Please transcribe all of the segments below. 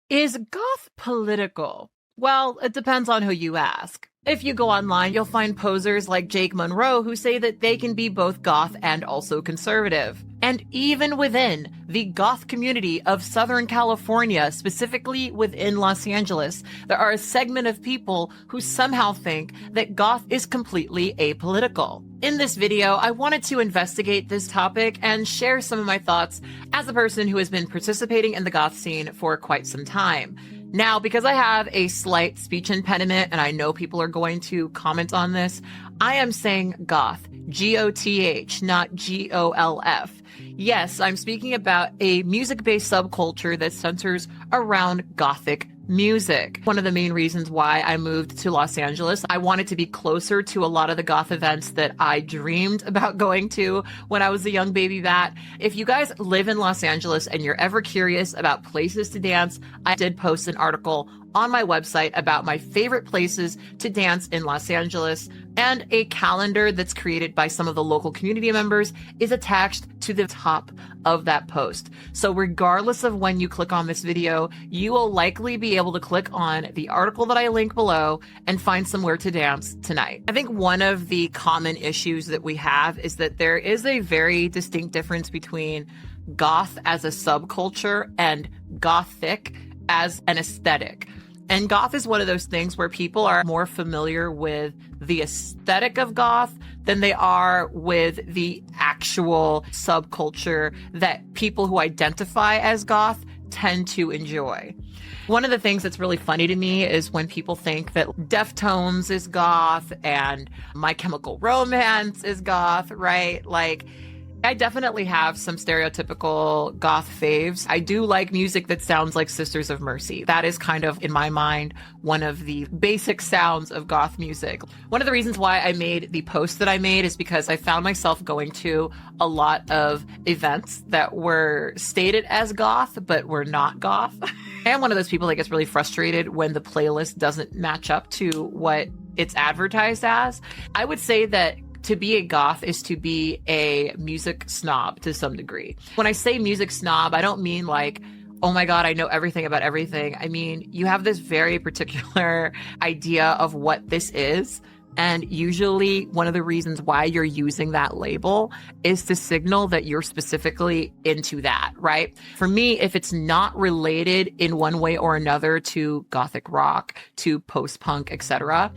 Is goth political? Well, it depends on who you ask. If you go online, you'll find posers like Jake Munro who say that they can be both goth and also conservative. And even within the goth community of Southern California, specifically within Los Angeles, there are a segment of people who somehow think that goth is completely apolitical. In this video, I wanted to investigate this topic and share some of my thoughts as a person who has been participating in the goth scene for quite some time. Now, because I have a slight speech impediment and I know people are going to comment on this, I am saying goth, G-O-T-H, not G-O-L-F. Yes, I'm speaking about a music-based subculture that centers around gothic music. One of the main reasons why I moved to Los Angeles, I wanted to be closer to a lot of the goth events that I dreamed about going to when I was a young baby bat. If you guys live in Los Angeles and you're ever curious about places to dance, I did post an article on my website about my favorite places to dance in Los Angeles, and a calendar that's created by some of the local community members is attached to the top of that post. So regardless of when you click on this video, you will likely be able to click on the article that I link below and find somewhere to dance tonight. I think one of the common issues that we have is that there is a very distinct difference between goth as a subculture and gothic as an aesthetic. And goth is one of those things where people are more familiar with the aesthetic of goth than they are with the actual subculture that people who identify as goth tend to enjoy. One of the things that's really funny to me is when people think that Deftones is goth and My Chemical Romance is goth, right? Like, I definitely have some stereotypical goth faves. I do like music that sounds like Sisters of Mercy. That is kind of, in my mind, one of the basic sounds of goth music. One of the reasons why I made the post that I made is because I found myself going to a lot of events that were stated as goth, but were not goth. I am one of those people that gets really frustrated when the playlist doesn't match up to what it's advertised as. I would say that to be a goth is to be a music snob to some degree. When I say music snob, I don't mean like, oh my God, I know everything about everything. I mean, you have this very particular idea of what this is. And usually one of the reasons why you're using that label is to signal that you're specifically into that, right? For me, if it's not related in one way or another to gothic rock, to post-punk, etc.,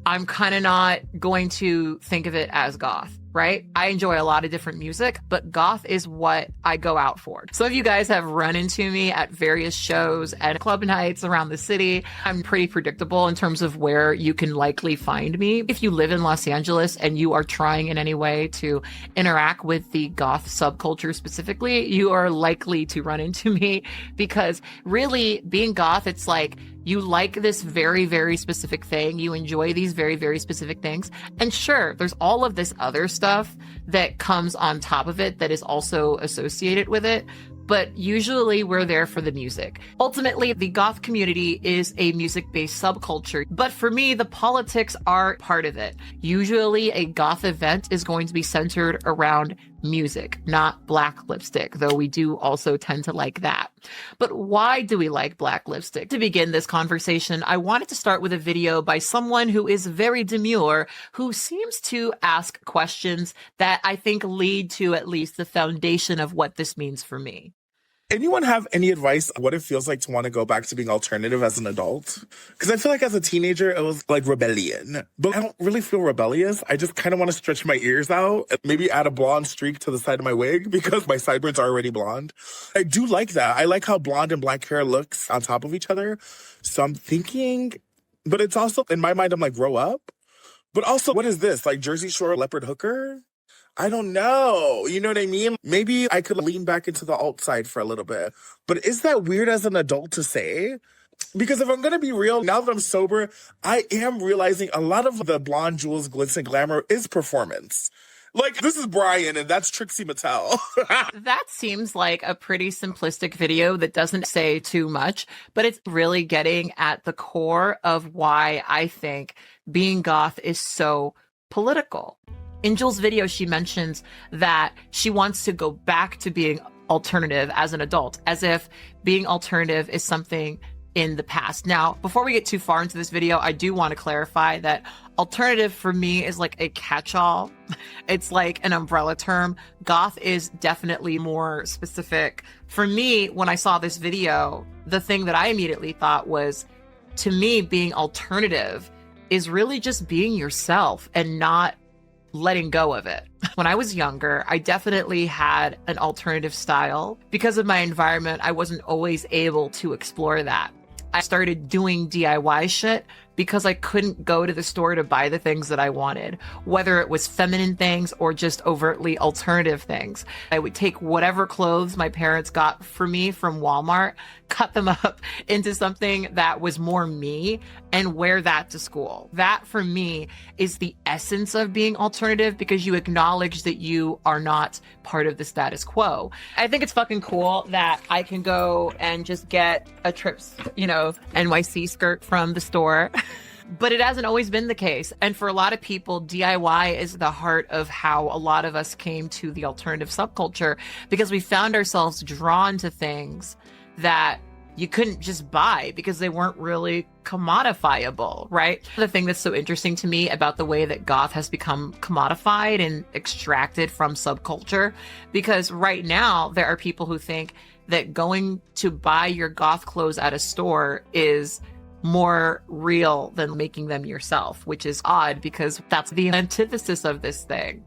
I'm kind of not going to think of it as goth, right? I enjoy a lot of different music, but goth is what I go out for. Some of you guys have run into me at various shows and club nights around the city. I'm pretty predictable in terms of where you can likely find me. If you live in Los Angeles and you are trying in any way to interact with the goth subculture specifically, you are likely to run into me because really being goth, it's like, you like this very, very specific thing. You enjoy these very, very specific things. And sure, there's all of this other stuff that comes on top of it that is also associated with it. But usually we're there for the music. Ultimately, the goth community is a music-based subculture. But for me, the politics are part of it. Usually a goth event is going to be centered around music, not black lipstick, though we do also tend to like that. But why do we like black lipstick? To begin this conversation, I wanted to start with a video by someone who is very demure, who seems to ask questions that I think lead to at least the foundation of what this means for me. Anyone have any advice on what it feels like to want to go back to being alternative as an adult? Because I feel like as a teenager, it was like rebellion. But I don't really feel rebellious. I just kind of want to stretch my ears out, maybe add a blonde streak to the side of my wig because my sideburns are already blonde. I do like that. I like how blonde and black hair looks on top of each other. So I'm thinking, but it's also, in my mind, I'm like, grow up. But also, what is this? Like Jersey Shore leopard hooker? I don't know. You know what I mean? Maybe I could lean back into the alt side for a little bit. But is that weird as an adult to say? Because if I'm going to be real, now that I'm sober, I am realizing a lot of the blonde jewels, glitz, and glamour is performance. Like, this is Brian, and that's Trixie Mattel. That seems like a pretty simplistic video that doesn't say too much, but it's really getting at the core of why I think being goth is so political. In Jules' video, she mentions that she wants to go back to being alternative as an adult, as if being alternative is something in the past. Now, before we get too far into this video, I do want to clarify that alternative for me is like a catch-all. It's like an umbrella term. Goth is definitely more specific. For me, when I saw this video, the thing that I immediately thought was, to me, being alternative is really just being yourself and not letting go of it. When I was younger, I definitely had an alternative style. Because of my environment, I wasn't always able to explore that. I started doing DIY shit because I couldn't go to the store to buy the things that I wanted, whether it was feminine things or just overtly alternative things. I would take whatever clothes my parents got for me from Walmart, cut them up into something that was more me, and wear that to school. That for me is the essence of being alternative, because you acknowledge that you are not part of the status quo. I think it's fucking cool that I can go and just get a Trips, NYC skirt from the store. But it hasn't always been the case. And for a lot of people, DIY is the heart of how a lot of us came to the alternative subculture, because we found ourselves drawn to things that you couldn't just buy because they weren't really commodifiable, right? The thing that's so interesting to me about the way that goth has become commodified and extracted from subculture, because right now there are people who think that going to buy your goth clothes at a store is more real than making them yourself, which is odd because that's the antithesis of this thing.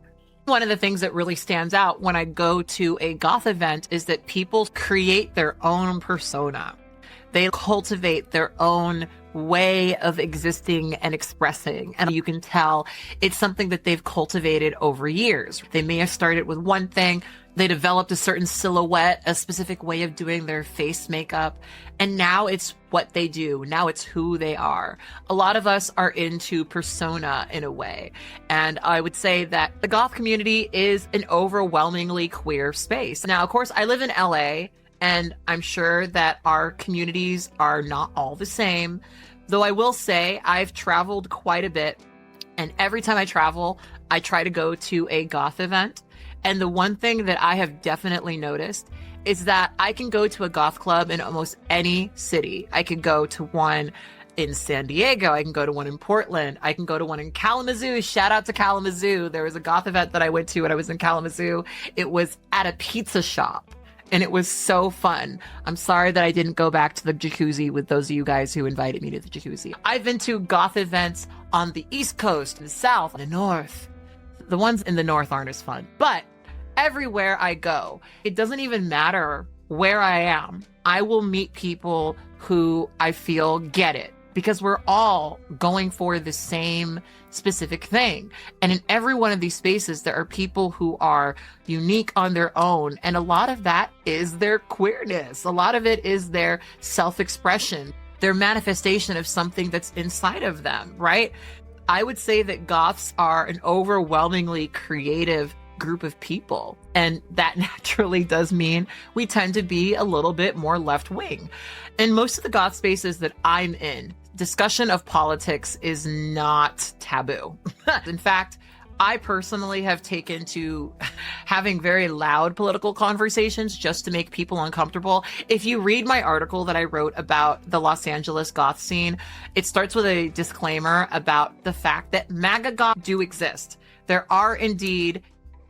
One of the things that really stands out when I go to a goth event is that people create their own persona. They cultivate their own way of existing and expressing. And you can tell it's something that they've cultivated over years. They may have started with one thing. They developed a certain silhouette, a specific way of doing their face makeup. And now it's what they do. Now it's who they are. A lot of us are into persona in a way. And I would say that the goth community is an overwhelmingly queer space. Now, of course, I live in LA, and I'm sure that our communities are not all the same. Though I will say I've traveled quite a bit. And every time I travel, I try to go to a goth event. And the one thing that I have definitely noticed is that I can go to a goth club in almost any city. I can go to one in San Diego. I can go to one in Portland. I can go to one in Kalamazoo. Shout out to Kalamazoo. There was a goth event that I went to when I was in Kalamazoo. It was at a pizza shop, and it was so fun. I'm sorry that I didn't go back to the jacuzzi with those of you guys who invited me to the jacuzzi. I've been to goth events on the East Coast, the South, the North. The ones in the North aren't as fun, but everywhere I go, it doesn't even matter where I am. I will meet people who I feel get it, because we're all going for the same specific thing. And in every one of these spaces, there are people who are unique on their own. And a lot of that is their queerness. A lot of it is their self-expression, their manifestation of something that's inside of them, right? I would say that goths are an overwhelmingly creative group of people. And that naturally does mean we tend to be a little bit more left-wing. In most of the goth spaces that I'm in, discussion of politics is not taboo. In fact, I personally have taken to having very loud political conversations just to make people uncomfortable. If you read my article that I wrote about the Los Angeles goth scene, it starts with a disclaimer about the fact that MAGA goths do exist. There are indeed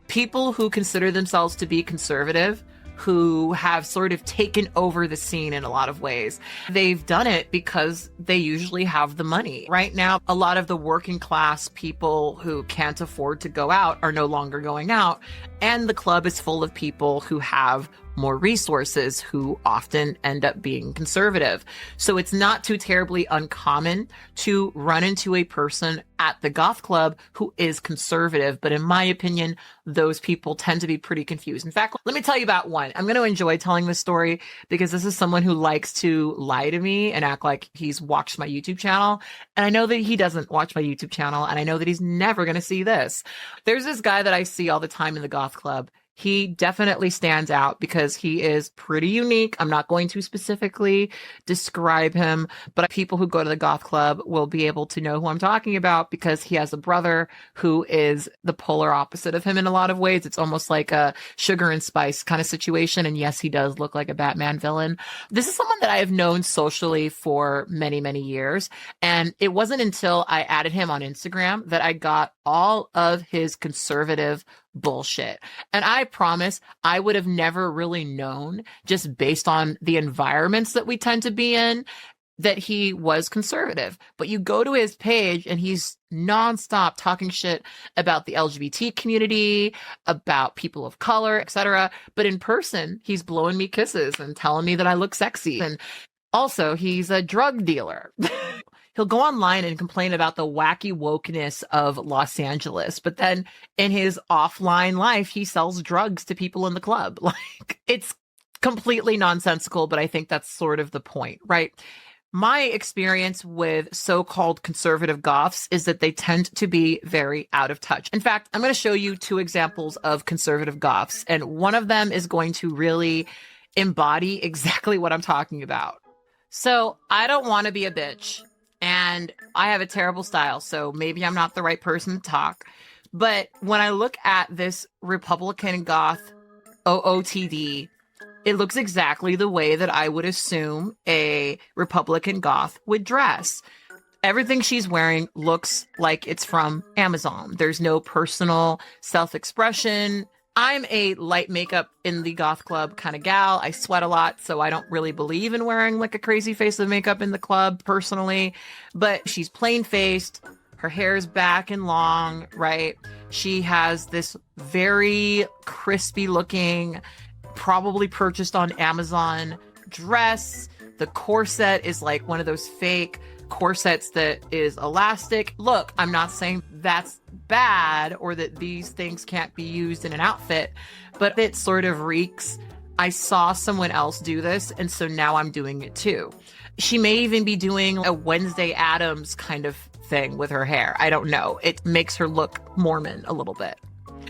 people who consider themselves to be conservative, who have sort of taken over the scene in a lot of ways. They've done it because they usually have the money. Right now, a lot of the working class people who can't afford to go out are no longer going out, and the club is full of people who have more resources, who often end up being conservative. So it's not too terribly uncommon to run into a person at the goth club who is conservative. But in my opinion, those people tend to be pretty confused. In fact, let me tell you about one. I'm going to enjoy telling this story because this is someone who likes to lie to me and act like he's watched my YouTube channel. And I know that he doesn't watch my YouTube channel, and I know that he's never going to see this. There's this guy that I see all the time in the goth club. he definitely stands out because he is pretty unique. I'm not going to specifically describe him, but people who go to the goth club will be able to know who I'm talking about because he has a brother who is the polar opposite of him in a lot of ways. It's almost like a sugar and spice kind of situation. And yes, he does look like a Batman villain. This is someone that I have known socially for many, many years. And it wasn't until I added him on Instagram that I got all of his conservative bullshit. And I promise I would have never really known, just based on the environments that we tend to be in, that he was conservative. But you go to his page and he's nonstop talking shit about the LGBT community, about people of color, etc. But in person, he's blowing me kisses and telling me that I look sexy. And also, he's a drug dealer. He'll go online and complain about the wacky wokeness of Los Angeles, but then in his offline life, he sells drugs to people in the club. Like, it's completely nonsensical, but I think that's sort of the point, right? My experience with so-called conservative goths is that they tend to be very out of touch. In fact, I'm going to show you 2 examples of conservative goths, and one of them is going to really embody exactly what I'm talking about. So I don't want to be a bitch. And I have a terrible style, so maybe I'm not the right person to talk. But when I look at this Republican goth OOTD, it looks exactly the way that I would assume a Republican goth would dress. Everything she's wearing looks like it's from Amazon. There's no personal self-expression. I'm a light makeup in the goth club kind of gal. I sweat a lot, so I don't really believe in wearing like a crazy face of makeup in the club personally. But she's plain faced. Her hair's back and long, right? She has this very crispy looking, probably purchased on Amazon dress. The corset is like one of those fake corsets that is elastic. Look, I'm not saying that's bad or that these things can't be used in an outfit, but it sort of reeks. I saw someone else do this, and so now I'm doing it too. She may even be doing a Wednesday Addams kind of thing with her hair. I don't know. It makes her look Mormon a little bit.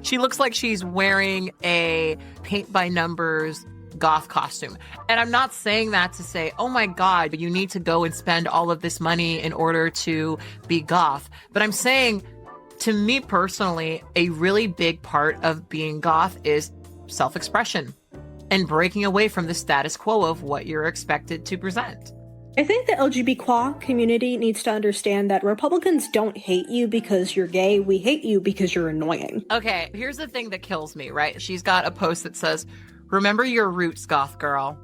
She looks like she's wearing a paint by numbers goth costume. And I'm not saying that to say, oh my God, you need to go and spend all of this money in order to be goth. But I'm saying, to me personally, a really big part of being goth is self-expression and breaking away from the status quo of what you're expected to present. I think the LGBTQ community needs to understand that Republicans don't hate you because you're gay. We hate you because you're annoying. Okay, here's the thing that kills me, right? She's got a post that says, remember your roots, goth girl.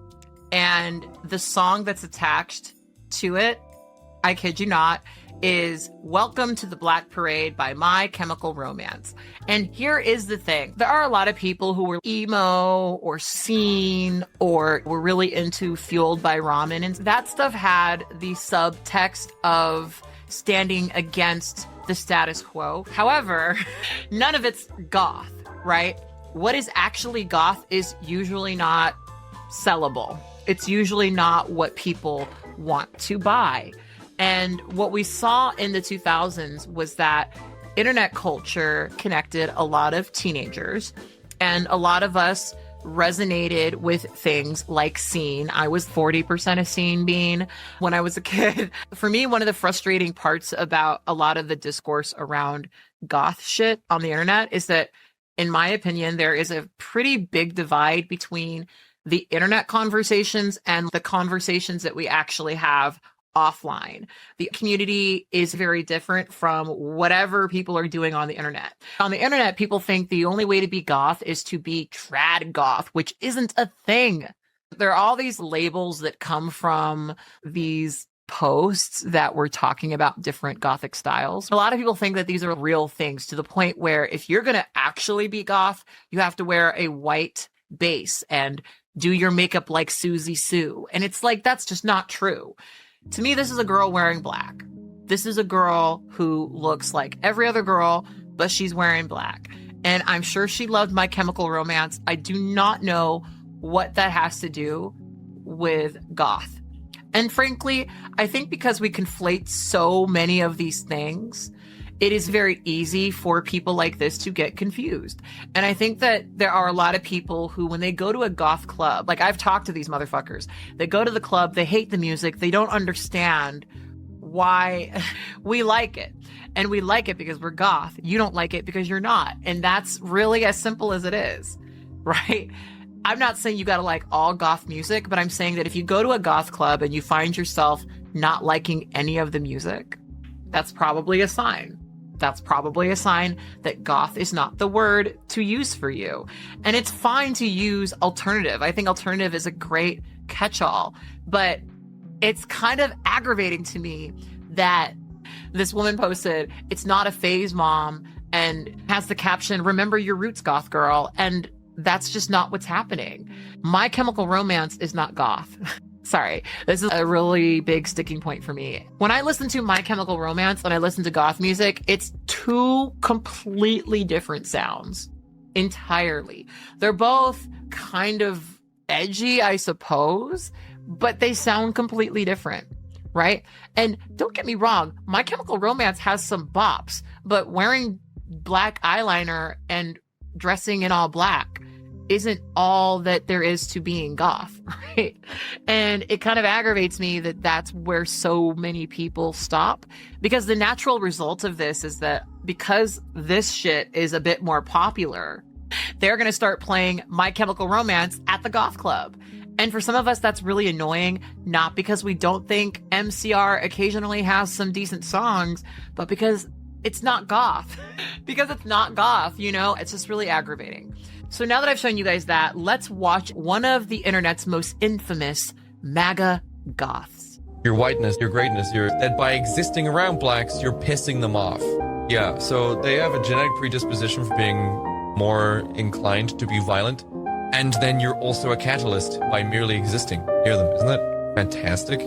And the song that's attached to it, I kid you not, is Welcome to the Black Parade by My Chemical Romance. And here is the thing. There are a lot of people who were emo or scene or were really into Fueled by Ramen. And that stuff had the subtext of standing against the status quo. However, none of it's goth, right? What is actually goth is usually not sellable. It's usually not what people want to buy. And what we saw in the 2000s was that internet culture connected a lot of teenagers, and a lot of us resonated with things like Scene. I was 40% a Scene bean when I was a kid. For me, one of the frustrating parts about a lot of the discourse around goth shit on the internet is that, in my opinion, there is a pretty big divide between the internet conversations and the conversations that we actually have offline. The community is very different from whatever people are doing on the internet. On the internet, people think the only way to be goth is to be trad goth, which isn't a thing. There are all these labels that come from these posts that were talking about different gothic styles. A lot of people think that these are real things, to the point where if you're going to actually be goth, you have to wear a white base and do your makeup like Susie Sue. And it's like, that's just not true. To me, this is a girl wearing black. This is a girl who looks like every other girl, but she's wearing black. And I'm sure she loved My Chemical Romance. I do not know what that has to do with goth. And frankly, I think because we conflate so many of these things, it is very easy for people like this to get confused. And I think that there are a lot of people who, when they go to a goth club, like I've talked to these motherfuckers, they go to the club, they hate the music, they don't understand why we like it. And we like it because we're goth. You don't like it because you're not. And that's really as simple as it is, right? I'm not saying you got to like all goth music, but I'm saying that if you go to a goth club and you find yourself not liking any of the music, that's probably a sign. That's probably a sign that goth is not the word to use for you. And it's fine to use alternative. I think alternative is a great catch-all, but it's kind of aggravating to me that this woman posted, "It's not a phase, mom," and has the caption, "Remember your roots, goth girl." And that's just not what's happening. My Chemical Romance is not goth. Sorry, this is a really big sticking point for me. When I listen to My Chemical Romance and I listen to goth music, it's two completely different sounds entirely. They're both kind of edgy, I suppose, but they sound completely different, right? And don't get me wrong, My Chemical Romance has some bops, but wearing black eyeliner and dressing in all black isn't all that there is to being goth, right? And it kind of aggravates me that that's where so many people stop, because the natural result of this is that because this shit is a bit more popular, they're going to start playing My Chemical Romance at the goth club. And for some of us, that's really annoying, not because we don't think MCR occasionally has some decent songs, but because it's not goth. Because it's not goth, you know? It's just really aggravating. So now that I've shown you guys that, let's watch one of the internet's most infamous MAGA goths. Your whiteness, your greatness, that by existing around blacks, you're pissing them off. Yeah, so they have a genetic predisposition for being more inclined to be violent. And then you're also a catalyst by merely existing near them. Isn't that fantastic?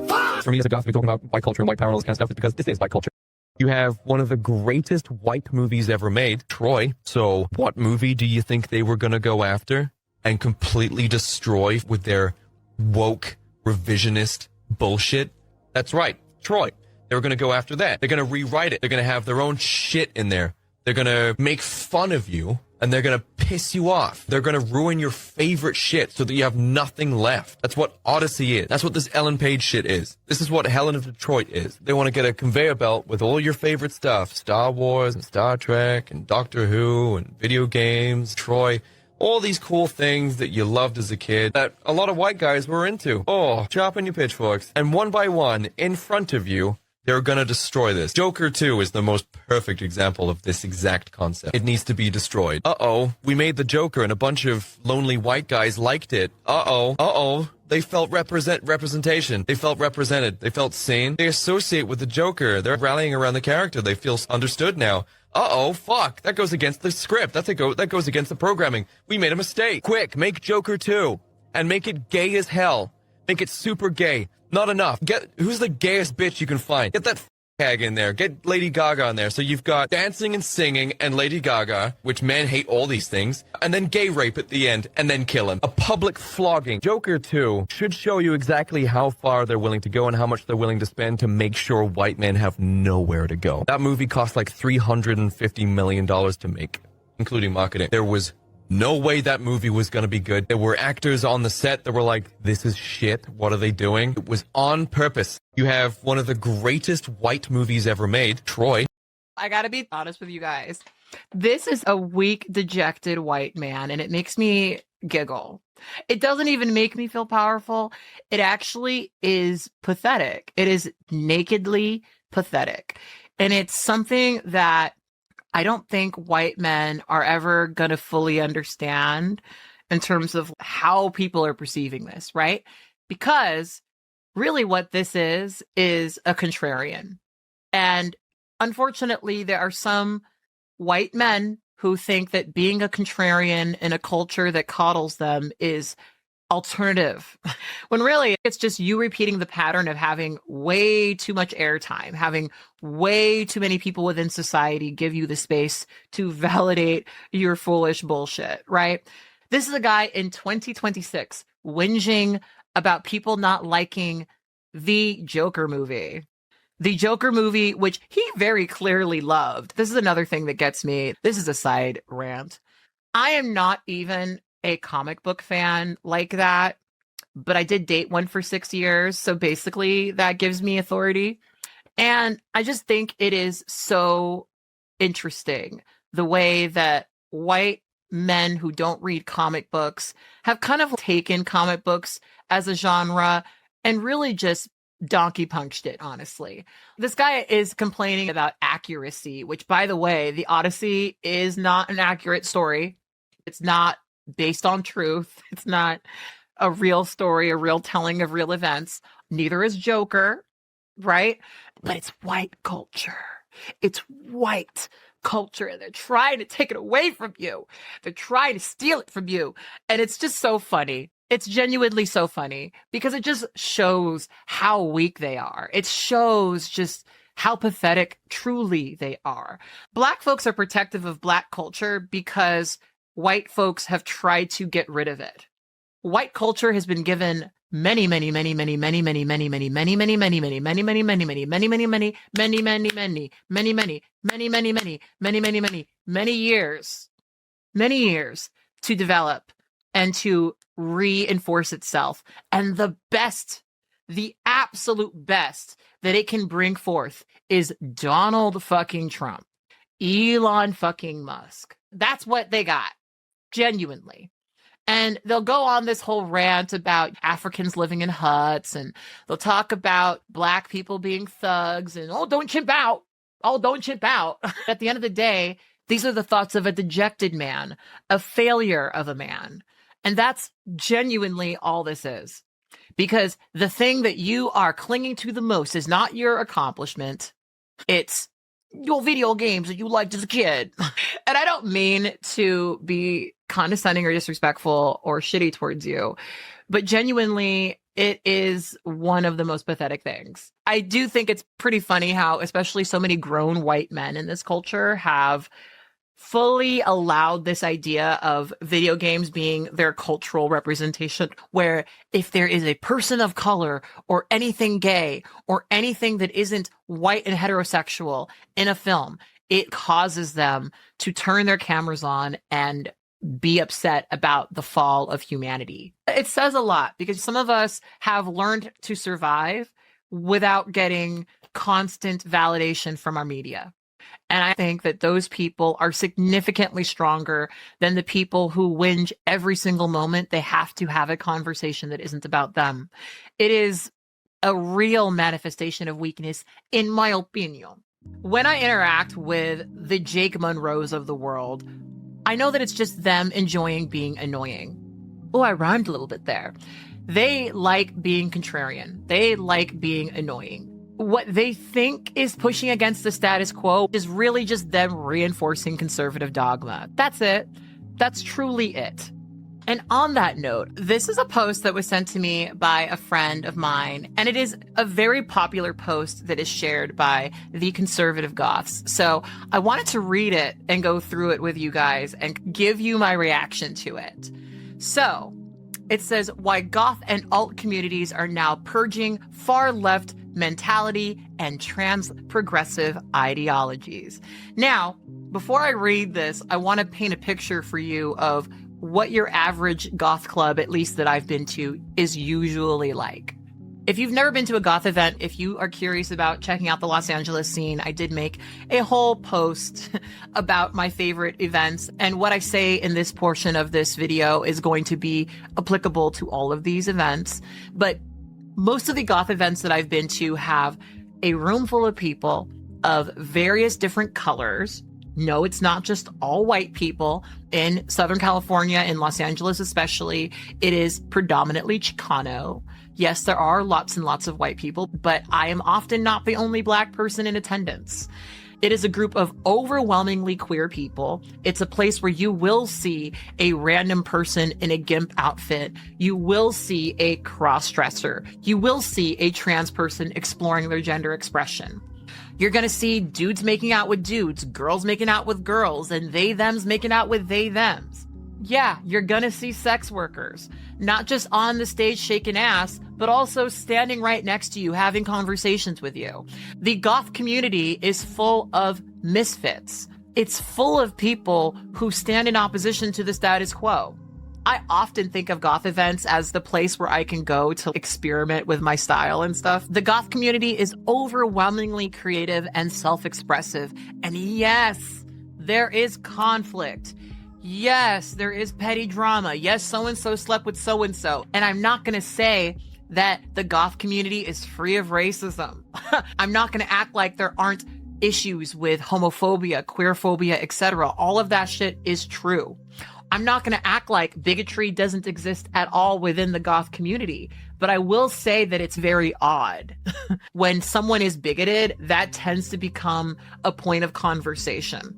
For me as a goth, to be talking about white culture and white power and all this kind of stuff is because this is white culture. You have one of the greatest white movies ever made, Troy. So what movie do you think they were going to go after and completely destroy with their woke, revisionist bullshit? That's right, Troy. They were going to go after that. They're going to rewrite it. They're going to have their own shit in there. They're going to make fun of you, and they're going to piss you off. They're going to ruin your favorite shit so that you have nothing left. That's what Odyssey is. That's what this Ellen Page shit is. This is what Helen of Detroit is. They want to get a conveyor belt with all your favorite stuff. Star Wars and Star Trek and Doctor Who and video games, Troy. All these cool things that you loved as a kid that a lot of white guys were into. Oh, chopping your pitchforks. And one by one, in front of you, they're gonna destroy this. Joker 2 is the most perfect example of this exact concept. It needs to be destroyed. Uh-oh, we made the Joker and a bunch of lonely white guys liked it. Uh-oh, they felt representation. They felt represented. They felt seen. They associate with the Joker. They're rallying around the character. They feel understood now. Uh-oh, fuck, that goes against the script. That goes against the programming. We made a mistake. Quick, make Joker 2 and make it gay as hell. Make it super gay. Not enough. Who's the gayest bitch you can find? Get that hag in there. Get Lady Gaga in there. So you've got dancing and singing and Lady Gaga, which men hate all these things, and then gay rape at the end, and then kill him. A public flogging. Joker 2 should show you exactly how far they're willing to go and how much they're willing to spend to make sure white men have nowhere to go. That movie cost like $350 million to make, including marketing. There was no way that movie was going to be good. There were actors on the set that were like, this is shit. What are they doing? It was on purpose. You have one of the greatest white movies ever made, Troy. I gotta be honest with you guys. This is a weak, dejected white man, and it makes me giggle. It doesn't even make me feel powerful. It actually is pathetic. It is nakedly pathetic. And it's something that I don't think white men are ever going to fully understand in terms of how people are perceiving this, right? Because really what this is a contrarian. And unfortunately, there are some white men who think that being a contrarian in a culture that coddles them is alternative, when really it's just you repeating the pattern of having way too much airtime, having way too many people within society give you the space to validate your foolish bullshit, right? This is a guy in 2026 whinging about people not liking the Joker movie. The Joker movie, which he very clearly loved. This is another thing that gets me. This is a side rant. I am not even a comic book fan like that, but I did date one for 6 years. So basically that gives me authority. And I just think it is so interesting the way that white men who don't read comic books have kind of taken comic books as a genre and really just donkey punched it, honestly. This guy is complaining about accuracy, which, by the way, the Odyssey is not an accurate story. It's not based on truth. It's not a real story, a real telling of real events. Neither is Joker, right? But it's white culture. It's white culture. And they're trying to take it away from you. They're trying to steal it from you. And it's just so funny. It's genuinely so funny because it just shows how weak they are. It shows just how pathetic truly they are. Black folks are protective of Black culture because white folks have tried to get rid of it. White culture has been given many years to develop and to reinforce itself. And the best, the absolute best that it can bring forth is Donald fucking Trump, Elon fucking Musk. That's what they got, genuinely. And they'll go on this whole rant about Africans living in huts, and they'll talk about Black people being thugs and, oh, don't chimp out. Oh, don't chimp out. At the end of the day, these are the thoughts of a dejected man, a failure of a man. And that's genuinely all this is. Because the thing that you are clinging to the most is not your accomplishment. It's your video games that you liked as a kid. And I don't mean to be condescending or disrespectful or shitty towards you, but genuinely, it is one of the most pathetic things. I do think it's pretty funny how especially so many grown white men in this culture have fully allowed this idea of video games being their cultural representation, where if there is a person of color or anything gay or anything that isn't white and heterosexual in a film, it causes them to turn their cameras on and be upset about the fall of humanity. It says a lot because some of us have learned to survive without getting constant validation from our media. And I think that those people are significantly stronger than the people who whinge every single moment they have to have a conversation that isn't about them. It is a real manifestation of weakness, in my opinion. When I interact with the Jake Munros of the world, I know that it's just them enjoying being annoying. Oh, I rhymed a little bit there. They like being contrarian. They like being annoying. What they think is pushing against the status quo is really just them reinforcing conservative dogma. That's it. That's truly it. And on that note, this is a post that was sent to me by a friend of mine, and it is a very popular post that is shared by the conservative goths. So I wanted to read it and go through it with you guys and give you my reaction to it. So it says, why goth and alt communities are now purging far left mentality and trans progressive ideologies. Now, before I read this, I want to paint a picture for you of what your average goth club, at least that I've been to, is usually like. If you've never been to a goth event, if you are curious about checking out the Los Angeles scene, I did make a whole post about my favorite events. And what I say in this portion of this video is going to be applicable to all of these events. But most of the goth events that I've been to have a room full of people of various different colors. No, it's not just all white people. In Southern California, in Los Angeles especially, it is predominantly Chicano. Yes, there are lots and lots of white people, but I am often not the only Black person in attendance. It is a group of overwhelmingly queer people. It's a place where you will see a random person in a GIMP outfit. You will see a cross-dresser. You will see a trans person exploring their gender expression. You're going to see dudes making out with dudes, girls making out with girls, and they-thems making out with they-thems. Yeah, you're gonna see sex workers, not just on the stage shaking ass, but also standing right next to you, having conversations with you. The goth community is full of misfits. It's full of people who stand in opposition to the status quo. I often think of goth events as the place where I can go to experiment with my style and stuff. The goth community is overwhelmingly creative and self-expressive. And yes, there is conflict. Yes, there is petty drama. Yes, so-and-so slept with so-and-so. And I'm not going to say that the goth community is free of racism. I'm not going to act like there aren't issues with homophobia, queerphobia, etc. All of that shit is true. I'm not going to act like bigotry doesn't exist at all within the goth community, but I will say that it's very odd. When someone is bigoted, that tends to become a point of conversation.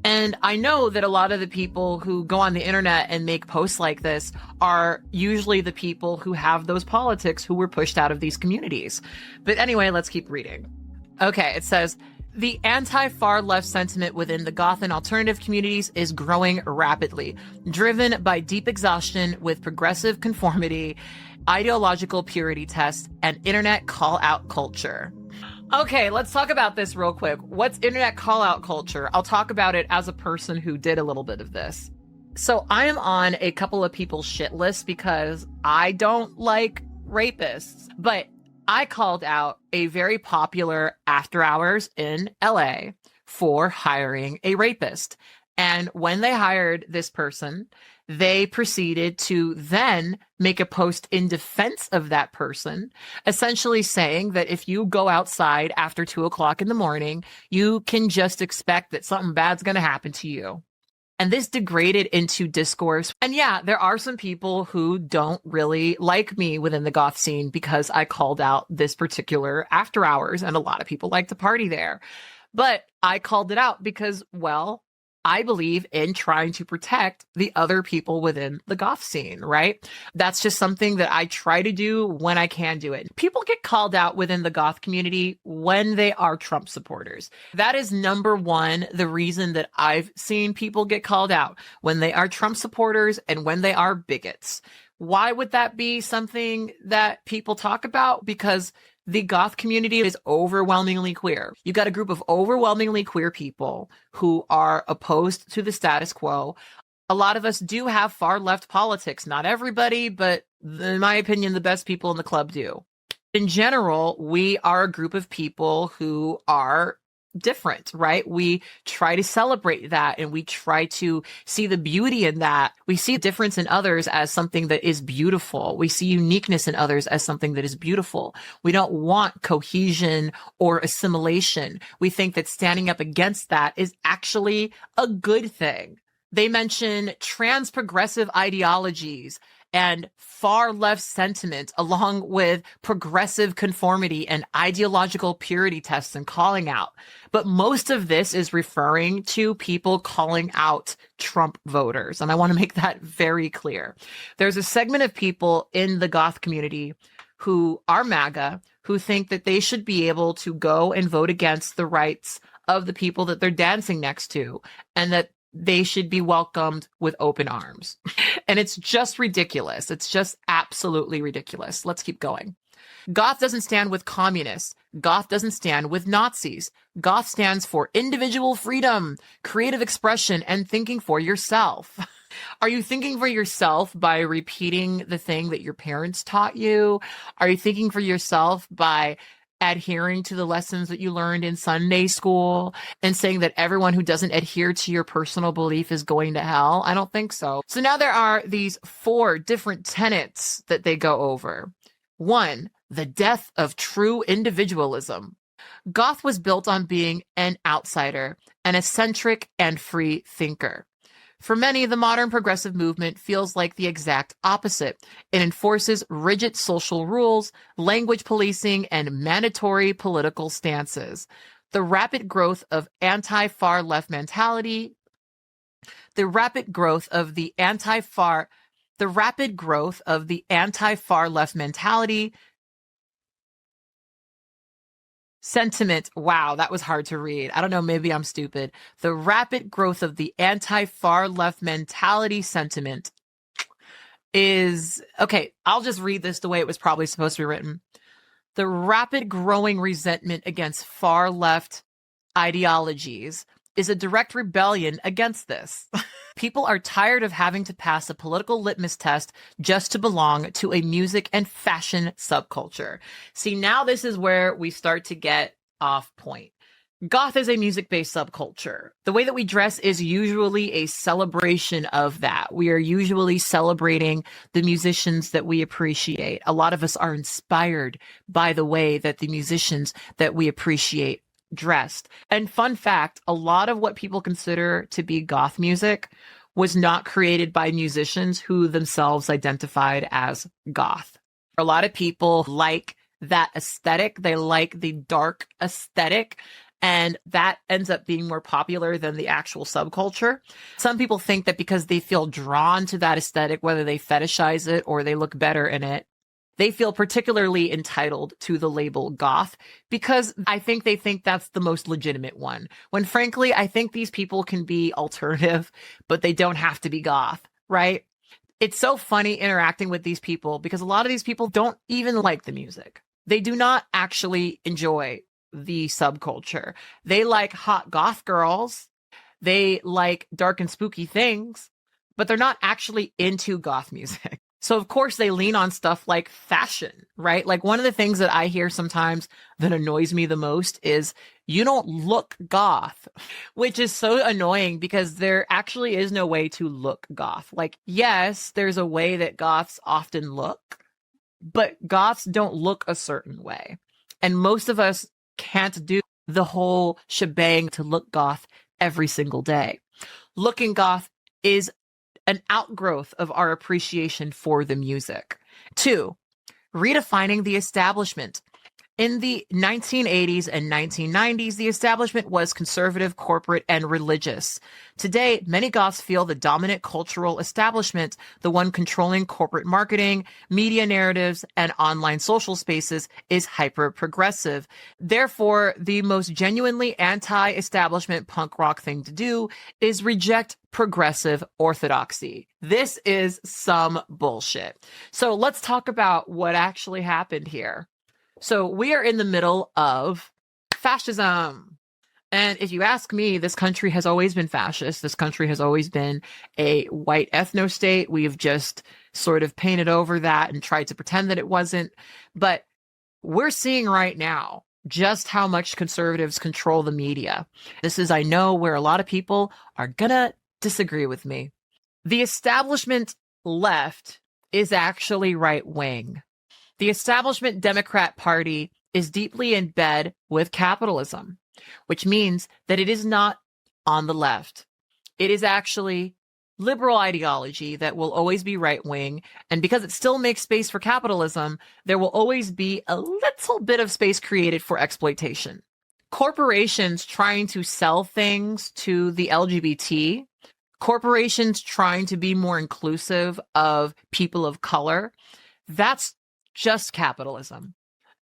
And I know that a lot of the people who go on the internet and make posts like this are usually the people who have those politics who were pushed out of these communities. But anyway, let's keep reading. Okay, it says, the anti-far left sentiment within the goth and alternative communities is growing rapidly, driven by deep exhaustion with progressive conformity, ideological purity tests, and internet call-out culture. Okay, let's talk about this real quick. What's internet call-out culture? I'll talk about it as a person who did a little bit of this. So I am on a couple of people's shit lists because I don't like rapists, but I called out a very popular after hours in LA for hiring a rapist. And when they hired this person, they proceeded to then make a post in defense of that person, essentially saying that if you go outside after 2:00 in the morning, you can just expect that something bad's going to happen to you. And this degraded into discourse. And yeah, there are some people who don't really like me within the goth scene because I called out this particular after hours, and a lot of people like to party there. But I called it out because, well, I believe in trying to protect the other people within the goth scene, right? That's just something that I try to do when I can do it. People get called out within the goth community when they are Trump supporters. That is number one, the reason that I've seen people get called out, when they are Trump supporters and when they are bigots. Why would that be something that people talk about? Because the goth community is overwhelmingly queer. You've got a group of overwhelmingly queer people who are opposed to the status quo. A lot of us do have far left politics. Not everybody, but in my opinion, the best people in the club do. In general, we are a group of people who are different, right? We try to celebrate that and we try to see the beauty in that. We see difference in others as something that is beautiful. We see uniqueness in others as something that is beautiful. We don't want cohesion or assimilation. We think that standing up against that is actually a good thing. They mention trans progressive ideologies and far left sentiment, along with progressive conformity and ideological purity tests and calling out. But most of this is referring to people calling out Trump voters. And I want to make that very clear. There's a segment of people in the goth community who are MAGA, who think that they should be able to go and vote against the rights of the people that they're dancing next to, and that they should be welcomed with open arms. And it's just ridiculous. It's just absolutely ridiculous. Let's keep going. Goth doesn't stand with communists. Goth doesn't stand with Nazis. Goth stands for individual freedom, creative expression, and thinking for yourself. Are you thinking for yourself by repeating the thing that your parents taught you? Are you thinking for yourself by adhering to the lessons that you learned in Sunday school and saying that everyone who doesn't adhere to your personal belief is going to hell? I don't think so. So now there are these 4 different tenets that they go over. 1, the death of true individualism. Goth was built on being an outsider, an eccentric and free thinker. For many, the modern progressive movement feels like the exact opposite. It enforces rigid social rules, language policing, and mandatory political stances. The rapid growth of anti-far left mentality, the rapid growth of the anti-far left mentality Sentiment. Wow, that was hard to read. I don't know, maybe I'm stupid. The rapid growth of the anti-far left mentality sentiment is, okay, I'll just read this the way it was probably supposed to be written. The rapid growing resentment against far left ideologies is a direct rebellion against this. People are tired of having to pass a political litmus test just to belong to a music and fashion subculture. See, now this is where we start to get off point. Goth is a music-based subculture. The way that we dress is usually a celebration of that. We are usually celebrating the musicians that we appreciate. A lot of us are inspired by the way that the musicians that we appreciate dressed. And fun fact, a lot of what people consider to be goth music was not created by musicians who themselves identified as goth. A lot of people like that aesthetic. They like the dark aesthetic. And that ends up being more popular than the actual subculture. Some people think that because they feel drawn to that aesthetic, whether they fetishize it or they look better in it, they feel particularly entitled to the label goth because I think they think that's the most legitimate one. When frankly, I think these people can be alternative, but they don't have to be goth, right? It's so funny interacting with these people because a lot of these people don't even like the music. They do not actually enjoy the subculture. They like hot goth girls. They like dark and spooky things, but they're not actually into goth music. So of course they lean on stuff like fashion, right? Like one of the things that I hear sometimes that annoys me the most is you don't look goth, which is so annoying because there actually is no way to look goth. Like, yes, there's a way that goths often look, but goths don't look a certain way. And most of us can't do the whole shebang to look goth every single day. Looking goth is an outgrowth of our appreciation for the music. 2, redefining the establishment. In the 1980s and 1990s, the establishment was conservative, corporate, and religious. Today, many goths feel the dominant cultural establishment, the one controlling corporate marketing, media narratives, and online social spaces, is hyper-progressive. Therefore, the most genuinely anti-establishment punk rock thing to do is reject progressive orthodoxy. This is some bullshit. So let's talk about what actually happened here. So we are in the middle of fascism. And if you ask me, this country has always been fascist. This country has always been a white ethno state. We've just sort of painted over that and tried to pretend that it wasn't. But we're seeing right now just how much conservatives control the media. This is, I know, where a lot of people are gonna disagree with me. The establishment left is actually right wing. The establishment Democrat Party is deeply in bed with capitalism, which means that it is not on the left. It is actually liberal ideology that will always be right wing. And because it still makes space for capitalism, there will always be a little bit of space created for exploitation. Corporations trying to sell things to the LGBT, corporations trying to be more inclusive of people of color, that's just capitalism.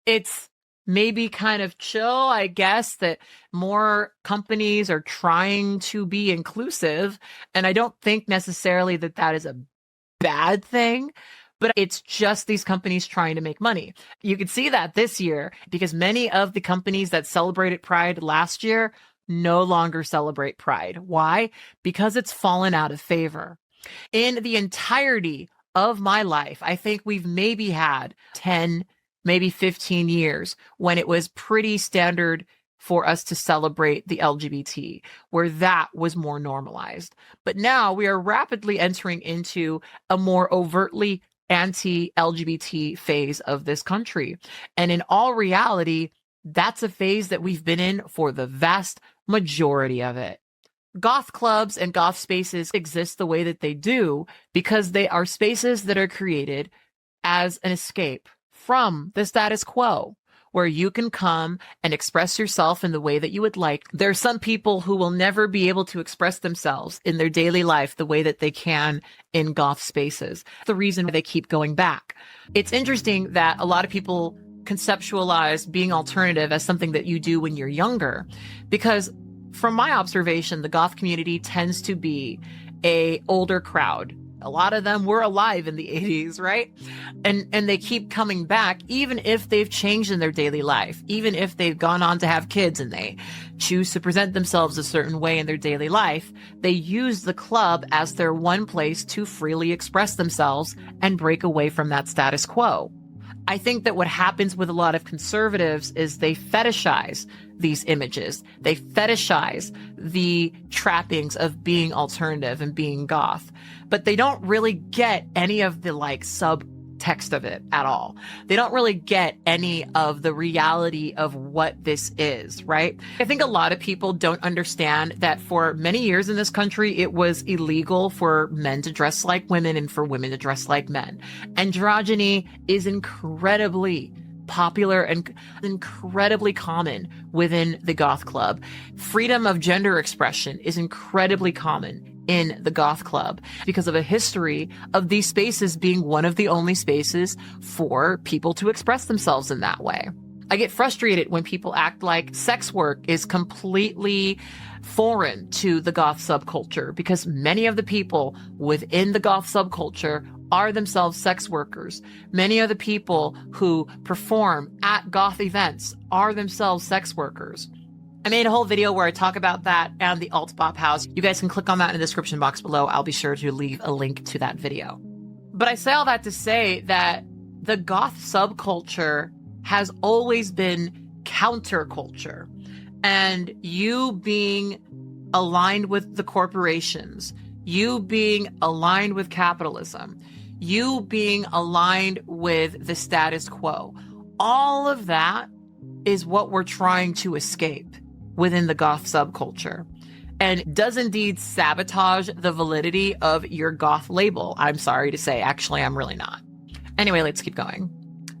It's maybe kind of chill, I guess, that more companies are trying to be inclusive. And I don't think necessarily that that is a bad thing, but it's just these companies trying to make money. You could see that this year because many of the companies that celebrated Pride last year no longer celebrate Pride. Why? Because it's fallen out of favor. In the entirety of my life, I think we've maybe had 10, maybe 15 years when it was pretty standard for us to celebrate the LGBT, where that was more normalized. But now we are rapidly entering into a more overtly anti-LGBT phase of this country. And in all reality, that's a phase that we've been in for the vast majority of it. Goth clubs and goth spaces exist the way that they do because they are spaces that are created as an escape from the status quo, where you can come and express yourself in the way that you would like. There are some people who will never be able to express themselves in their daily life the way that they can in goth spaces. The reason they keep going back. It's interesting that a lot of people conceptualize being alternative as something that you do when you're younger. Because from my observation, the goth community tends to be a older crowd. A lot of them were alive in the 80s, right? And they keep coming back, even if they've changed in their daily life, even if they've gone on to have kids and they choose to present themselves a certain way in their daily life. They use the club as their one place to freely express themselves and break away from that status quo. I think that what happens with a lot of conservatives is they fetishize these images. They fetishize the trappings of being alternative and being goth, but they don't really get any of the subtext of it at all. They don't really get any of the reality of what this is, right? I think a lot of people don't understand that for many years in this country, it was illegal for men to dress like women and for women to dress like men. Androgyny is incredibly popular and incredibly common within the goth club. Freedom of gender expression is incredibly common in the goth club because of a history of these spaces being one of the only spaces for people to express themselves in that way. I get frustrated when people act like sex work is completely foreign to the goth subculture, because many of the people within the goth subculture are themselves sex workers. Many of the people who perform at goth events are themselves sex workers. I made a whole video where I talk about that and the alt bop house. You guys can click on that in the description box below. I'll be sure to leave a link to that video. But I say all that to say that the goth subculture has always been counterculture. And you being aligned with the corporations, you being aligned with capitalism, you being aligned with the status quo, all of that is what we're trying to escape within the goth subculture, and does indeed sabotage the validity of your goth label. I'm sorry to say, actually, I'm really not. Anyway, let's keep going.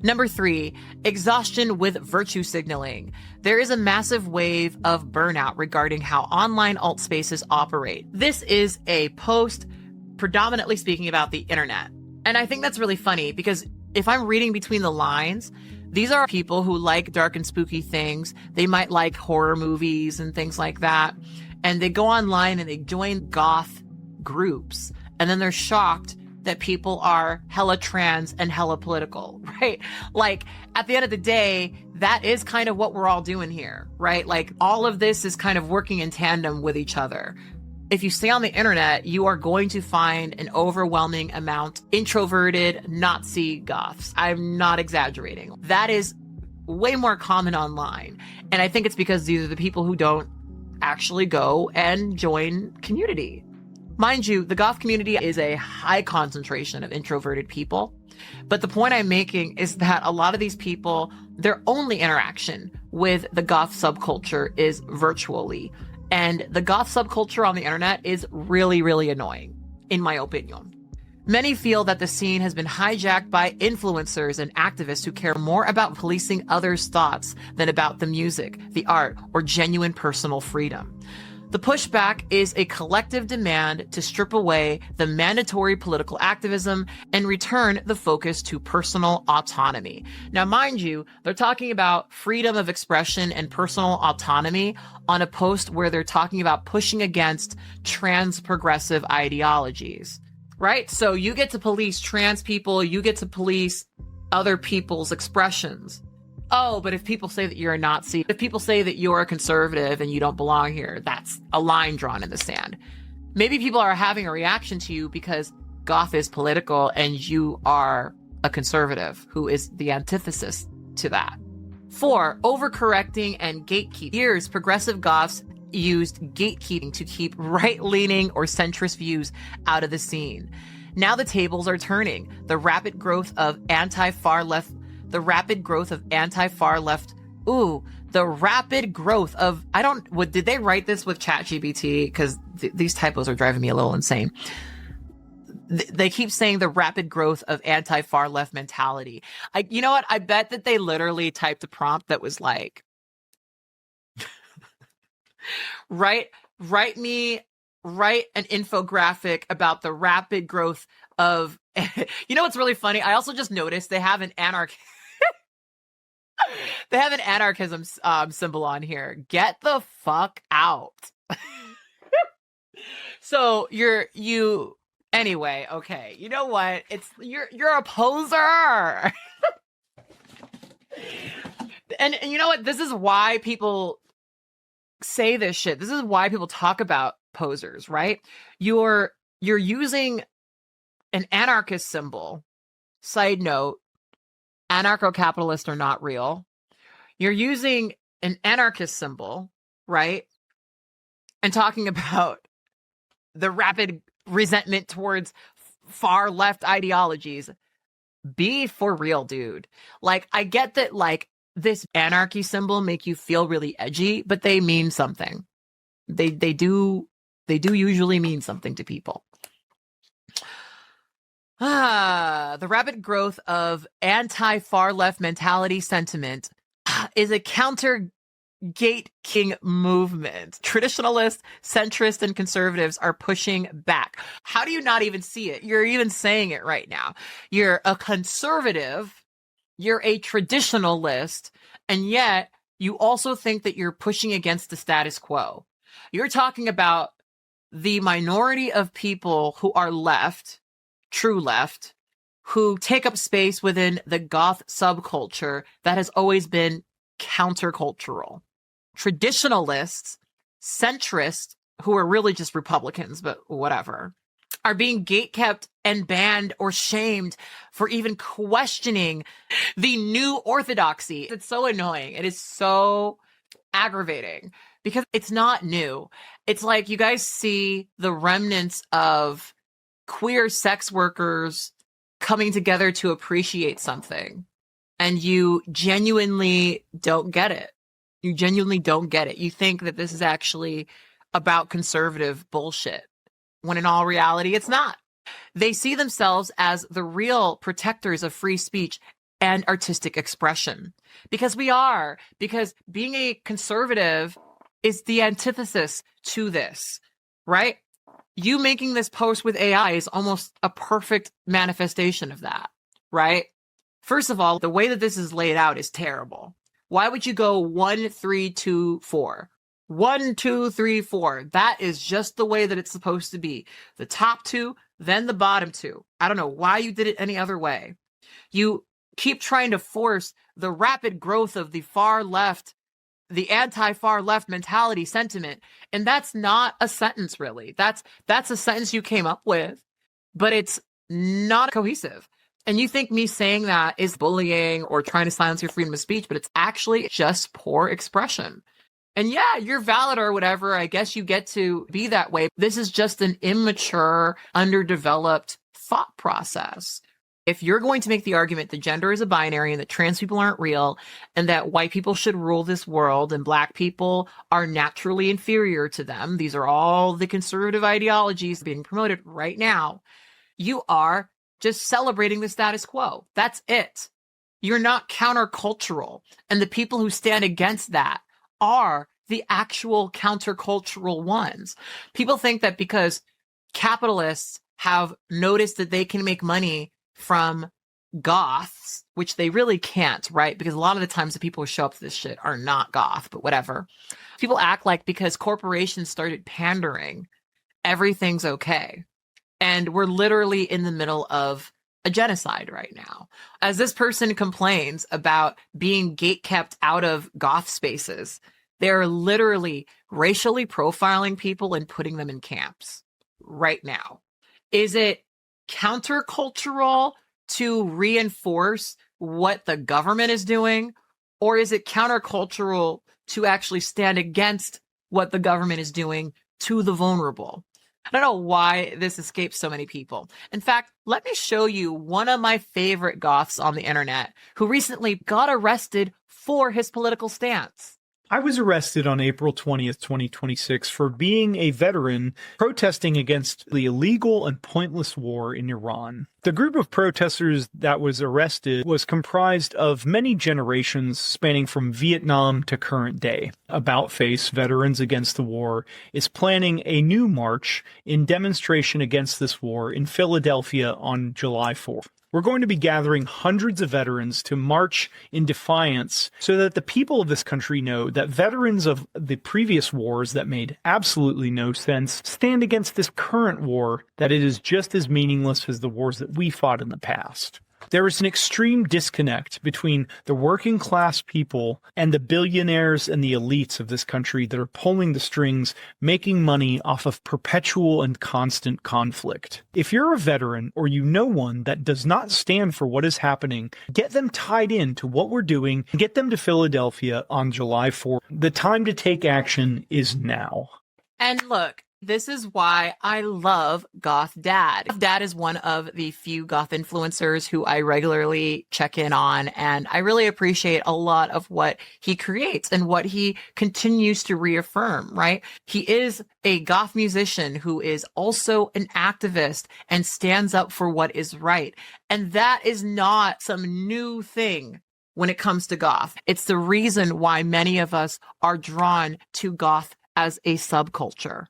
Number 3, exhaustion with virtue signaling. There is a massive wave of burnout regarding how online alt spaces operate. This is a post predominantly speaking about the internet. And I think that's really funny because if I'm reading between the lines, these are people who like dark and spooky things. They might like horror movies and things like that. And they go online and they join goth groups. And then they're shocked that people are hella trans and hella political, right? Like, at the end of the day, that is kind of what we're all doing here, right? Like, all of this is kind of working in tandem with each other. If you stay on the internet, you are going to find an overwhelming amount introverted Nazi goths. I'm not exaggerating. That is way more common online. And I think it's because these are the people who don't actually go and join community. Mind you, the goth community is a high concentration of introverted people. But the point I'm making is that a lot of these people, their only interaction with the goth subculture is virtually. And the goth subculture on the internet is really, really annoying, in my opinion. Many feel that the scene has been hijacked by influencers and activists who care more about policing others' thoughts than about the music, the art, or genuine personal freedom. The pushback is a collective demand to strip away the mandatory political activism and return the focus to personal autonomy. Now, mind you, they're talking about freedom of expression and personal autonomy on a post where they're talking about pushing against trans progressive ideologies, right? So you get to police trans people, you get to police other people's expressions. Oh, but if people say that you're a Nazi, if people say that you're a conservative and you don't belong here, that's a line drawn in the sand. Maybe people are having a reaction to you because goth is political and you are a conservative, who is the antithesis to that. 4, overcorrecting and gatekeeping. Years, progressive goths used gatekeeping to keep right-leaning or centrist views out of the scene. Now the tables are turning. The rapid growth of anti-far left, the rapid growth of, did they write this with ChatGPT? Because these typos are driving me a little insane. They keep saying the rapid growth of anti-far left mentality. You know what? I bet that they literally typed a prompt that was like, write an infographic about the rapid growth of, you know what's really funny? I also just noticed they have an They have an anarchism symbol on here. Get the fuck out. So anyway, okay. You know what? You're a poser. And you know what? This is why people say this shit. This is why people talk about posers, right? You're using an anarchist symbol. Side note, anarcho-capitalists are not real. You're using an anarchist symbol, right? And talking about the rapid resentment towards far left ideologies. Be for real, dude. Like, I get that, like, this anarchy symbol make you feel really edgy, but they mean something. They do usually mean something to people. The rapid growth of anti-far left mentality sentiment is a counter gate king movement. Traditionalists, centrists, and conservatives are pushing back. How do you not even see it? You're even saying it right now. You're a conservative, you're a traditionalist, and yet you also think that you're pushing against the status quo. You're talking about the minority of people who are left, true left, who take up space within the goth subculture that has always been countercultural. Traditionalists, centrists, who are really just Republicans, but whatever, are being gatekept and banned or shamed for even questioning the new orthodoxy. It's so annoying. It is so aggravating because it's not new. It's like you guys see the remnants of queer sex workers coming together to appreciate something, and you genuinely don't get it. You genuinely don't get it. You think that this is actually about conservative bullshit, when in all reality, it's not. They see themselves as the real protectors of free speech and artistic expression. Because we are. Because being a conservative is the antithesis to this, right? You making this post with AI is almost a perfect manifestation of that, right? First of all, the way that this is laid out is terrible. Why would you go 1, 3, 2, 4? 1, 2, 3, 4. That is just the way that it's supposed to be. The top two, then the bottom two. I don't know why you did it any other way. You keep trying to force the rapid growth of the far left, the anti-far left mentality sentiment. And that's not a sentence, really. That's a sentence you came up with, but it's not cohesive. And you think me saying that is bullying or trying to silence your freedom of speech, but it's actually just poor expression. And yeah, you're valid or whatever. I guess you get to be that way. This is just an immature, underdeveloped thought process. If you're going to make the argument that gender is a binary and that trans people aren't real and that white people should rule this world and black people are naturally inferior to them, these are all the conservative ideologies being promoted right now, you are just celebrating the status quo. That's it. You're not countercultural. And the people who stand against that are the actual countercultural ones. People think that because capitalists have noticed that they can make money from goths, which they really can't, right? Because a lot of the times the people who show up to this shit are not goth, but whatever. People act like because corporations started pandering, everything's okay. And we're literally in the middle of a genocide right now. As this person complains about being gatekept out of goth spaces, they're literally racially profiling people and putting them in camps right now. Is it countercultural to reinforce what the government is doing? Or is it countercultural to actually stand against what the government is doing to the vulnerable? I don't know why this escapes so many people. In fact, let me show you one of my favorite goths on the internet who recently got arrested for his political stance. I was arrested on April 20th, 2026 for being a veteran protesting against the illegal and pointless war in Iran. The group of protesters that was arrested was comprised of many generations spanning from Vietnam to current day. About Face, Veterans Against the War, is planning a new march in demonstration against this war in Philadelphia on July 4th. We're going to be gathering hundreds of veterans to march in defiance so that the people of this country know that veterans of the previous wars that made absolutely no sense stand against this current war, that it is just as meaningless as the wars that we fought in the past. There is an extreme disconnect between the working class people and the billionaires and the elites of this country that are pulling the strings, making money off of perpetual and constant conflict. If you're a veteran or you know one that does not stand for what is happening, get them tied in to what we're doing, get them to Philadelphia on July 4th. The time to take action is now. And look, this is why I love Goth Dad. Dad is one of the few goth influencers who I regularly check in on, and I really appreciate a lot of what he creates and what he continues to reaffirm, right? He is a goth musician who is also an activist and stands up for what is right. And that is not some new thing when it comes to goth. It's the reason why many of us are drawn to goth as a subculture.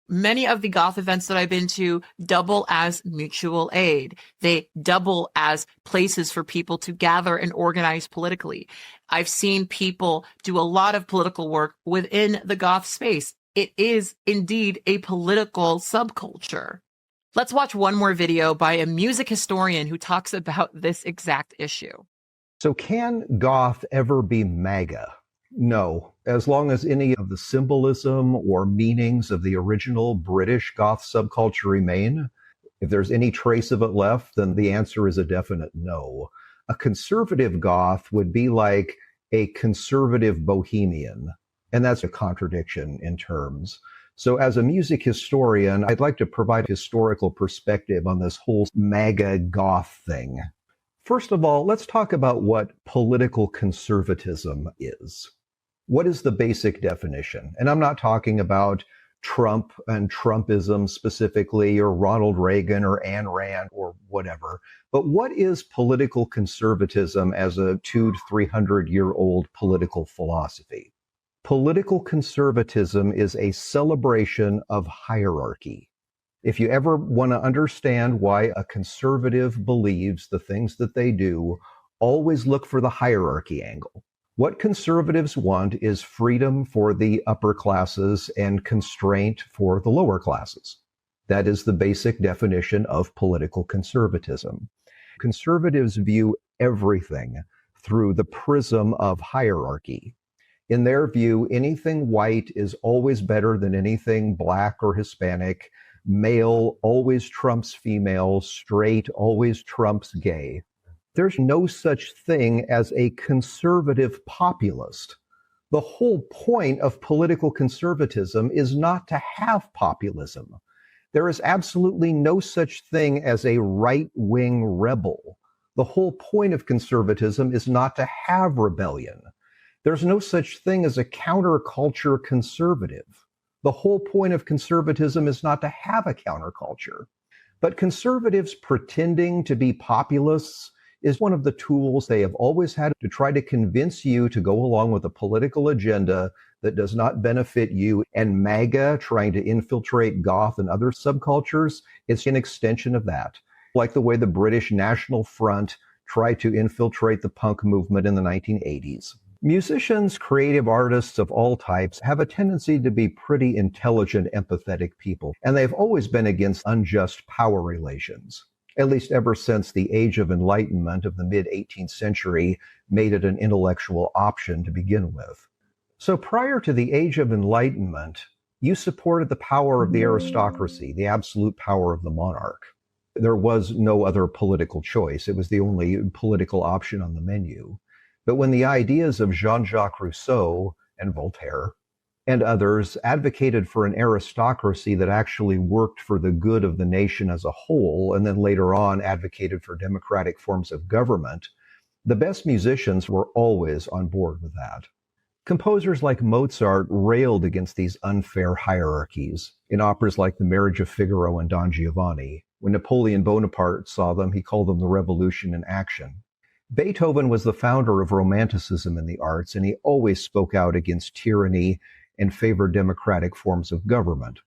Many of the goth events that I've been to double as mutual aid. They double as places for people to gather and organize politically. I've seen people do a lot of political work within the goth space. It is indeed a political subculture. Let's watch one more video by a music historian who talks about this exact issue. So can goth ever be MAGA? No, as long as any of the symbolism or meanings of the original British goth subculture remain. If there's any trace of it left, then the answer is a definite no. A conservative goth would be like a conservative bohemian, and that's a contradiction in terms. So as a music historian, I'd like to provide historical perspective on this whole MAGA goth thing. First of all, let's talk about what political conservatism is. What is the basic definition? And I'm not talking about Trump and Trumpism specifically, or Ronald Reagan or Ayn Rand or whatever. But what is political conservatism as a 200 to 300-year-old political philosophy? Political conservatism is a celebration of hierarchy. If you ever want to understand why a conservative believes the things that they do, always look for the hierarchy angle. What conservatives want is freedom for the upper classes and constraint for the lower classes. That is the basic definition of political conservatism. Conservatives view everything through the prism of hierarchy. In their view, anything white is always better than anything black or Hispanic. Male always trumps female. Straight always trumps gay. There's no such thing as a conservative populist. The whole point of political conservatism is not to have populism. There is absolutely no such thing as a right-wing rebel. The whole point of conservatism is not to have rebellion. There's no such thing as a counterculture conservative. The whole point of conservatism is not to have a counterculture. But conservatives pretending to be populists is one of the tools they have always had to try to convince you to go along with a political agenda that does not benefit you. And MAGA trying to infiltrate goth and other subcultures, it's an extension of that. Like the way the British National Front tried to infiltrate the punk movement in the 1980s. Musicians, creative artists of all types have a tendency to be pretty intelligent, empathetic people, and they've always been against unjust power relations. At least ever since the Age of Enlightenment of the mid-18th century made it an intellectual option to begin with. So prior to the Age of Enlightenment, you supported the power of the aristocracy, the absolute power of the monarch. There was no other political choice. It was the only political option on the menu. But when the ideas of Jean-Jacques Rousseau and Voltaire and others advocated for an aristocracy that actually worked for the good of the nation as a whole, and then later on advocated for democratic forms of government, the best musicians were always on board with that. Composers like Mozart railed against these unfair hierarchies in operas like The Marriage of Figaro and Don Giovanni. When Napoleon Bonaparte saw them, he called them the revolution in action. Beethoven was the founder of Romanticism in the arts, and he always spoke out against tyranny and favored democratic forms of government.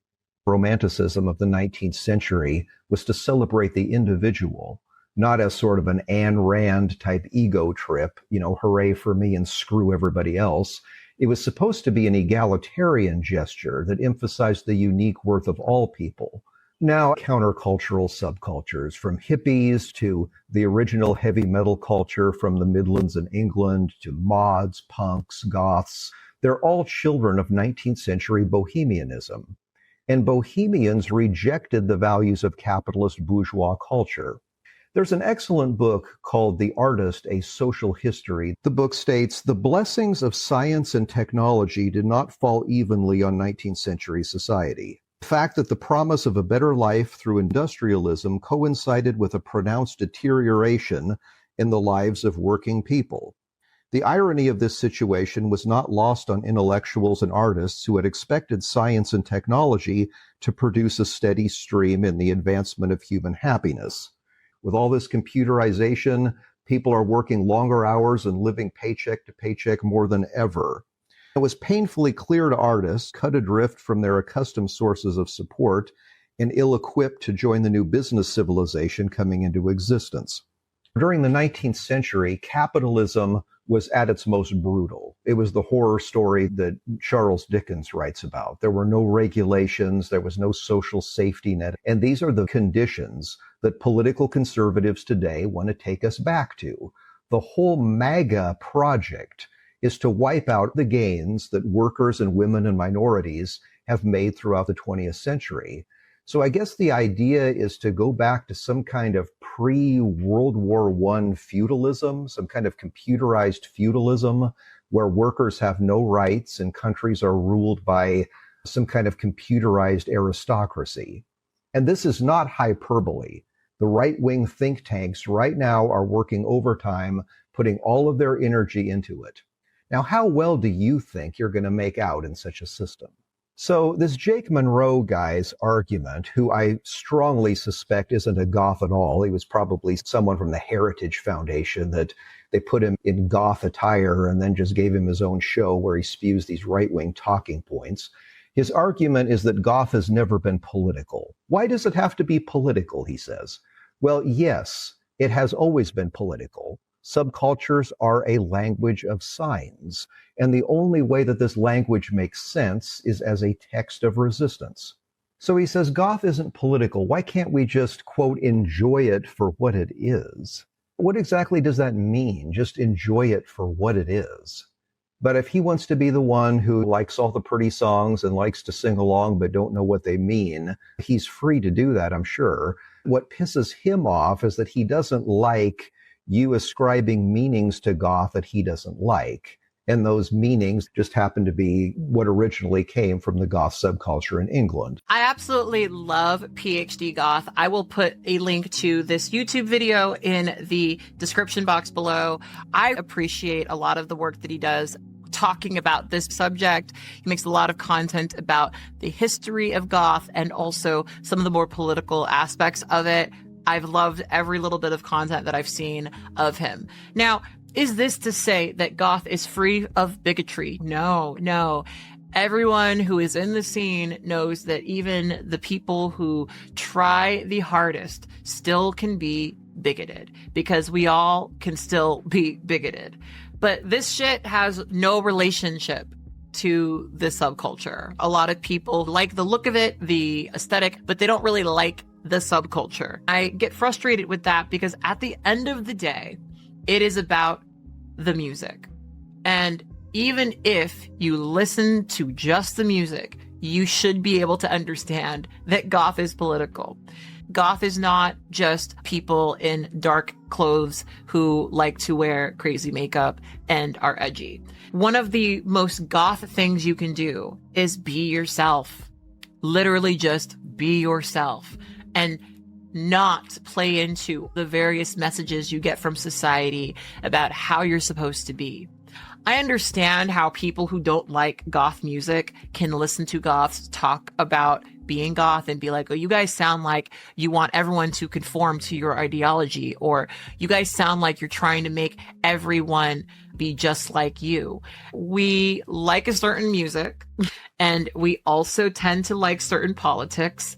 Romanticism of the 19th century was to celebrate the individual, not as sort of an Ayn Rand type ego trip, hooray for me and screw everybody else. It was supposed to be an egalitarian gesture that emphasized the unique worth of all people. Now, countercultural subcultures, from hippies to the original heavy metal culture from the Midlands and England to mods, punks, goths, they're all children of 19th century bohemianism. And bohemians rejected the values of capitalist bourgeois culture. There's an excellent book called The Artist, A Social History. The book states, the blessings of science and technology did not fall evenly on 19th century society. The fact that the promise of a better life through industrialism coincided with a pronounced deterioration in the lives of working people. The irony of this situation was not lost on intellectuals and artists who had expected science and technology to produce a steady stream in the advancement of human happiness. With all this computerization, people are working longer hours and living paycheck to paycheck more than ever. It was painfully clear to artists, cut adrift from their accustomed sources of support and ill-equipped to join the new business civilization coming into existence. During the 19th century, capitalism was at its most brutal. It was the horror story that Charles Dickens writes about. There were no regulations, there was no social safety net, and these are the conditions that political conservatives today want to take us back to. The whole MAGA project is to wipe out the gains that workers and women and minorities have made throughout the 20th century. So I guess the idea is to go back to some kind of pre-World War I feudalism, some kind of computerized feudalism where workers have no rights and countries are ruled by some kind of computerized aristocracy. And this is not hyperbole. The right-wing think tanks right now are working overtime, putting all of their energy into it. Now, how well do you think you're going to make out in such a system? So this Jake Munro guy's argument, who I strongly suspect isn't a goth at all, he was probably someone from the Heritage Foundation that they put him in goth attire and then just gave him his own show where he spews these right-wing talking points. His argument is that goth has never been political. Why does it have to be political, he says? Well, yes, it has always been political. Subcultures are a language of signs, and the only way that this language makes sense is as a text of resistance. So he says, goth isn't political. Why can't we just, quote, enjoy it for what it is? What exactly does that mean? Just enjoy it for what it is. But if he wants to be the one who likes all the pretty songs and likes to sing along but don't know what they mean, he's free to do that, I'm sure. What pisses him off is that he doesn't like you ascribing meanings to goth that he doesn't like. And those meanings just happen to be what originally came from the goth subculture in England. I absolutely love PhD Goth. I will put a link to this YouTube video in the description box below. I appreciate a lot of the work that he does talking about this subject. He makes a lot of content about the history of goth and also some of the more political aspects of it. I've loved every little bit of content that I've seen of him. Now, is this to say that goth is free of bigotry? No. Everyone who is in the scene knows that even the people who try the hardest still can be bigoted, because we all can still be bigoted. But this shit has no relationship to the subculture. A lot of people like the look of it, the aesthetic, but they don't really like the subculture. I get frustrated with that because at the end of the day, it is about the music. And even if you listen to just the music, you should be able to understand that goth is political. Goth is not just people in dark clothes who like to wear crazy makeup and are edgy. One of the most goth things you can do is be yourself. Literally just be yourself and not play into the various messages you get from society about how you're supposed to be. I understand how people who don't like goth music can listen to goths talk about being goth and be like, oh, you guys sound like you want everyone to conform to your ideology, or you guys sound like you're trying to make everyone be just like you. We like a certain music, and we also tend to like certain politics,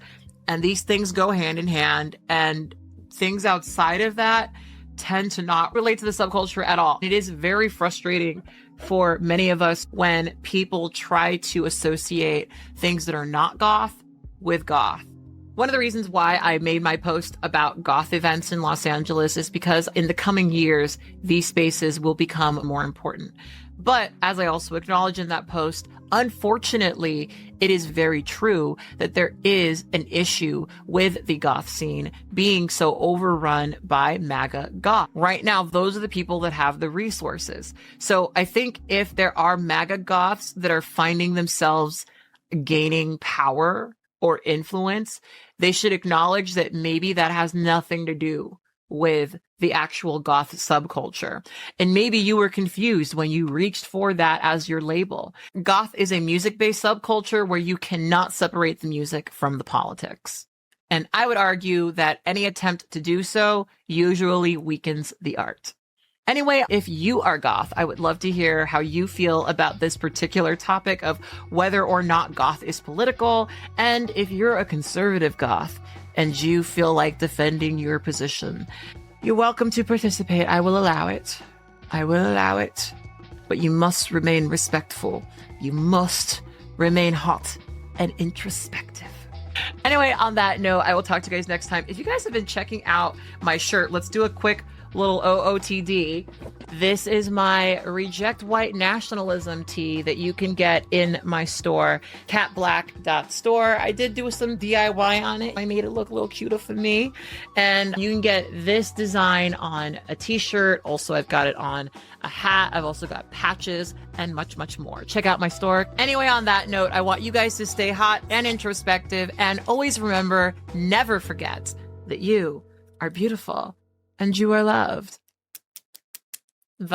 and these things go hand in hand, and things outside of that tend to not relate to the subculture at all. It is very frustrating for many of us when people try to associate things that are not goth with goth. One of the reasons why I made my post about goth events in Los Angeles is because in the coming years, these spaces will become more important. But as I also acknowledge in that post, unfortunately, it is very true that there is an issue with the goth scene being so overrun by MAGA goth. Right now, those are the people that have the resources. So I think if there are MAGA goths that are finding themselves gaining power or influence, they should acknowledge that maybe that has nothing to do with the actual goth subculture. And maybe you were confused when you reached for that as your label. Goth is a music-based subculture where you cannot separate the music from the politics. And I would argue that any attempt to do so usually weakens the art. Anyway, if you are goth, I would love to hear how you feel about this particular topic of whether or not goth is political. And if you're a conservative goth and you feel like defending your position, you're welcome to participate. I will allow it. I will allow it. But you must remain respectful. You must remain hot and introspective. Anyway, on that note, I will talk to you guys next time. If you guys have been checking out my shirt, let's do a quick little OOTD. This is my Reject White Nationalism tee that you can get in my store, katblaque.store. I did do some DIY on it. I made it look a little cuter for me. And you can get this design on a t-shirt. Also, I've got it on a hat. I've also got patches and much, much more. Check out my store. Anyway, on that note, I want you guys to stay hot and introspective, and always remember, never forget that you are beautiful and you are loved. Bye.